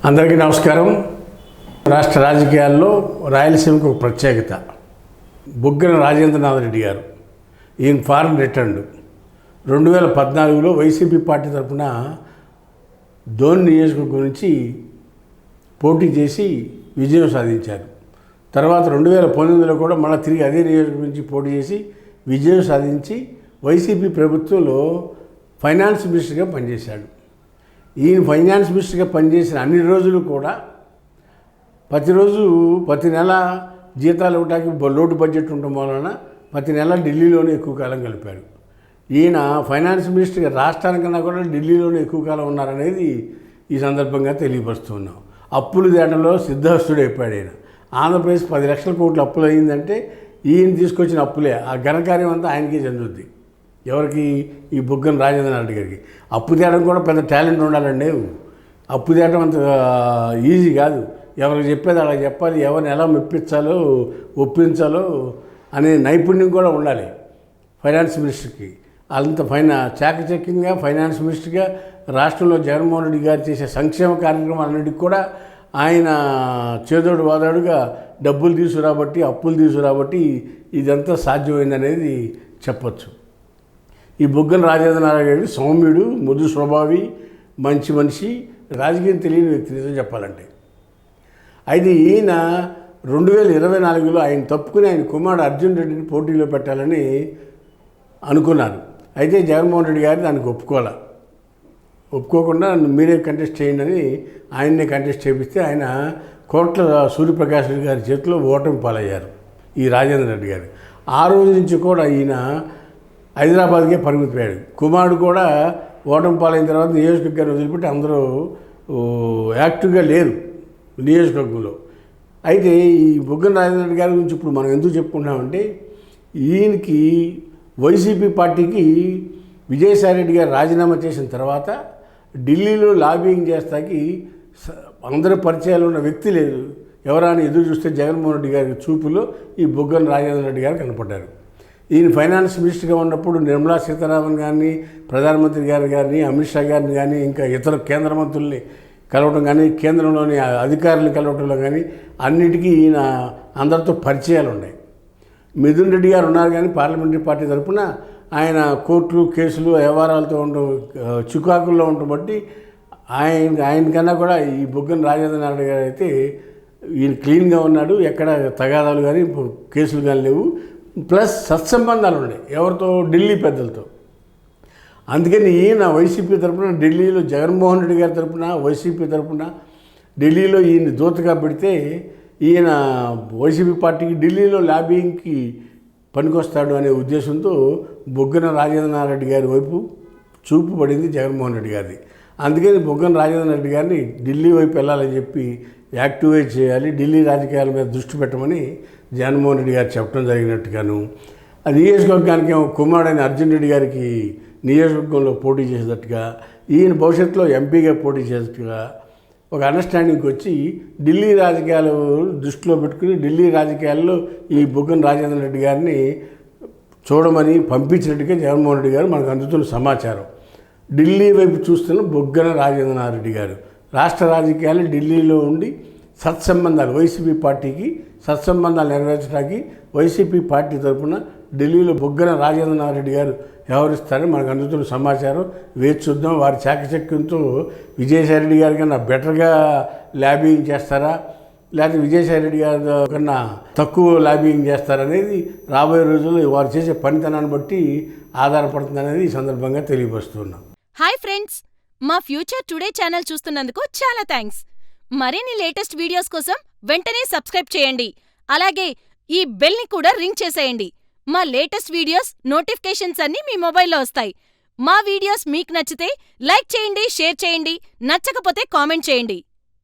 అందరికీ నమస్కారం. రాష్ట్ర రాజకీయాల్లో రాయలసీమకు ఒక ప్రత్యేకత. బుగ్గన రాజేంద్రనాథ్ రెడ్డి గారు ఈయన ఫారెన్ రిటర్న్డ్ 2014లో వైసీపీ పార్టీ తరఫున ధోని నియోజకవర్గం నుంచి పోటీ చేసి విజయం సాధించారు. తర్వాత 2019లో కూడా మళ్ళీ తిరిగి అదే నియోజకవర్గం నుంచి పోటీ చేసి విజయం సాధించి వైసీపీ ప్రభుత్వంలో ఫైనాన్స్ మినిస్టర్గా పనిచేశాడు. ఈయన ఫైనాన్స్ మినిస్టర్గా పనిచేసిన అన్ని రోజులు కూడా ప్రతి నెల జీతాలు ఇవ్వడానికి లోటు బడ్జెట్ ఉండటం వలన ప్రతి నెల ఢిల్లీలోనే ఎక్కువ కాలం గడిపాడు. ఈయన ఫైనాన్స్ మినిస్టర్గా రాష్ట్రానికన్నా కూడా ఢిల్లీలోనే ఎక్కువ కాలం ఉన్నారనేది ఈ సందర్భంగా తెలియపరుస్తున్నాం. అప్పులు తేటలో సిద్ధహస్తుడైపోయాడు ఆయన. ఆంధ్రప్రదేశ్ 10 లక్షల కోట్లు అప్పులు అయిందంటే ఈయన తీసుకొచ్చిన అప్పులే. ఆ ఘనకార్యం అంతా ఆయనకే చెందుద్ది. ఎవరికి? ఈ బుగ్గన రాజేంద్రనాథ్ రెడ్డి గారికి. అప్పు తేయడం కూడా పెద్ద టాలెంట్ ఉండాలండి. అప్పు తేయడం అంత ఈజీ కాదు. ఎవరికి చెప్పేది అలా చెప్పాలి, ఎవరిని ఎలా మెప్పించాలో ఒప్పించాలో అనే నైపుణ్యం కూడా ఉండాలి ఫైనాన్స్ మినిస్టర్కి. అంత చాకచక్యంగా ఫైనాన్స్ మినిస్టర్గా రాష్ట్రంలో జగన్మోహన్ రెడ్డి గారు చేసే సంక్షేమ కార్యక్రమాలన్నిటికీ కూడా ఆయన చేదోడు వాదాడుగా డబ్బులు తీసుకురాబట్టి, అప్పులు తీసుకురాబట్టి ఇదంతా సాధ్యమైందనేది చెప్పచ్చు. ఈ బుగ్గన రాజేంద్రనాథ్ రెడ్డి సౌమ్యుడు, మృదు స్వభావి, మంచి మనిషి, రాజకీయం తెలియని వ్యక్తి నిజం చెప్పాలంటే. అయితే ఈయన 2024లో ఆయన తప్పుకుని ఆయన కుమారుడు అర్జున్ రెడ్డిని పోటీలో పెట్టాలని అనుకున్నారు. అయితే జగన్మోహన్ రెడ్డి గారు దానికి ఒప్పుకోకుండా మీరే కంటెస్ట్ చేయండి అని ఆయన్నే కంటెస్ట్ చేపిస్తే ఆయన కోట్ల సూర్యప్రకాష్ రెడ్డి గారి చేతిలో ఓటమి పాలయ్యారు ఈ రాజేంద్ర రెడ్డి గారు. ఆ రోజు నుంచి కూడా ఈయన హైదరాబాద్కే పరిమితమయ్యాడు. కుమారుడు కూడా ఓటమి పాలైన తర్వాత నియోజకవర్గాన్ని వదిలిపెట్టి అందరూ యాక్టివ్గా లేరు నియోజకవర్గంలో. అయితే ఈ బుగ్గన రాజేంద్ర రెడ్డి గారి గురించి ఇప్పుడు మనం ఎందుకు చెప్పుకుంటామంటే, ఈయనకి వైసీపీ పార్టీకి విజయసాయిరెడ్డి గారు రాజీనామా చేసిన తర్వాత ఢిల్లీలో లాబింగ్ చేస్తాకి అందరి పరిచయాలు ఉన్న వ్యక్తి లేదు. ఎవరైనా ఎదురు చూస్తే జగన్మోహన్ రెడ్డి గారి చూపులో ఈ బుగ్గన రాజేంద్ర రెడ్డి గారు కనపడ్డారు. ఈయన ఫైనాన్స్ మినిస్టర్గా ఉన్నప్పుడు నిర్మలా సీతారామన్ గారిని, ప్రధానమంత్రి గారిని, అమిత్ షా గారిని కానీ, ఇంకా ఇతర కేంద్ర మంత్రుల్ని కలవటం కానీ, కేంద్రంలోని అధికారులను కలవటంలో కానీ అన్నిటికీ ఈయన అందరితో పరిచయాలు ఉన్నాయి. మిథున్ రెడ్డి గారు ఉన్నారు కానీ పార్లమెంటరీ పార్టీ తరఫున ఆయన కోర్టులు, కేసులు, వ్యవహారాలతో ఉండడం, చికాకుల్లో ఉండటం బట్టి ఆయనకన్నా కూడా ఈ బుగ్గన రాజేంద్రనాథ్ గారు అయితే ఈయన క్లీన్గా ఉన్నాడు. ఎక్కడ తగాదాలు కానీ కేసులు కానీ లేవు. ప్లస్ సత్సంబంధాలు ఉన్నాయి ఎవరితో? ఢిల్లీ పెద్దలతో. అందుకని ఈయన వైసీపీ తరఫున ఢిల్లీలో జగన్మోహన్ రెడ్డి గారి తరఫున వైసీపీ తరఫున ఢిల్లీలో ఈయన దూతగా పెడితే ఈయన వైసీపీ పార్టీకి ఢిల్లీలో లాబింగ్కి పనికొస్తాడు అనే ఉద్దేశంతో బుగ్గన రాజేంద్రనాథ్ రెడ్డి గారి వైపు చూపు పడింది జగన్మోహన్ రెడ్డి గారిది. అందుకని బుగ్గన రాజేంద్ర రెడ్డి గారిని ఢిల్లీ వైపు వెళ్ళాలని చెప్పి యాక్టివేట్ చేయాలి, ఢిల్లీ రాజకీయాల మీద దృష్టి పెట్టమని జగన్మోహన్ రెడ్డి గారు చెప్పడం జరిగినట్టుగాను, ఆ నియోజకవర్గానికి కుమారుడైన అర్జున్ రెడ్డి గారికి నియోజకవర్గంలో పోటీ చేసేటట్టుగా, ఈయన భవిష్యత్తులో ఎంపీగా పోటీ చేసేట్టుగా ఒక అండర్స్టాండింగ్కి వచ్చి ఢిల్లీ రాజకీయాలు దృష్టిలో పెట్టుకుని ఢిల్లీ రాజకీయాల్లో ఈ బుగ్గన రాజేంద్ర రెడ్డి గారిని చూడమని పంపించినట్టుగా జగన్మోహన్ రెడ్డి గారు మనకు అందుతున్న సమాచారం. ఢిల్లీ వైపు చూస్తున్న బుగ్గన రాజేంద్రనాథ్ రెడ్డి గారు రాష్ట్ర రాజకీయాలు ఢిల్లీలో ఉండి సత్సంబంధాలు వైసీపీ పార్టీకి సత్సంబంధాలు నెరవేర్చడానికి వైసీపీ పార్టీ తరఫున ఢిల్లీలో బుగ్గన రాజేంద్రనాథ్ రెడ్డి గారు వ్యవహరిస్తారని మనకు అందుతున్న సమాచారం. వేచి చూద్దాం. వారి చాకచక్యంతో విజయసాయిరెడ్డి గారి కన్నా బెటర్గా లాబింగ్ చేస్తారా, లేకపోతే విజయసాయిరెడ్డి గారి కన్నా తక్కువ లాబింగ్ చేస్తారనేది రాబోయే రోజుల్లో వారు చేసే పనితనాన్ని బట్టి ఆధారపడుతుందనేది ఈ సందర్భంగా తెలియపరుస్తున్నాం. హాయ్ ఫ్రెండ్స్, మా ఫ్యూచర్ టుడే ఛానల్ చూస్తున్నందుకు చాలా థ్యాంక్స్. మరిన్ని లేటెస్ట్ వీడియోస్ కోసం వెంటనే సబ్స్క్రైబ్ చేయండి. అలాగే ఈ బెల్ని కూడా రింగ్ చేసేయండి. మా లేటెస్ట్ వీడియోస్ నోటిఫికేషన్స్ అన్నీ మీ మొబైల్లో వస్తాయి. మా వీడియోస్ మీకు నచ్చితే లైక్ చేయండి, షేర్ చేయండి, నచ్చకపోతే కామెంట్ చేయండి.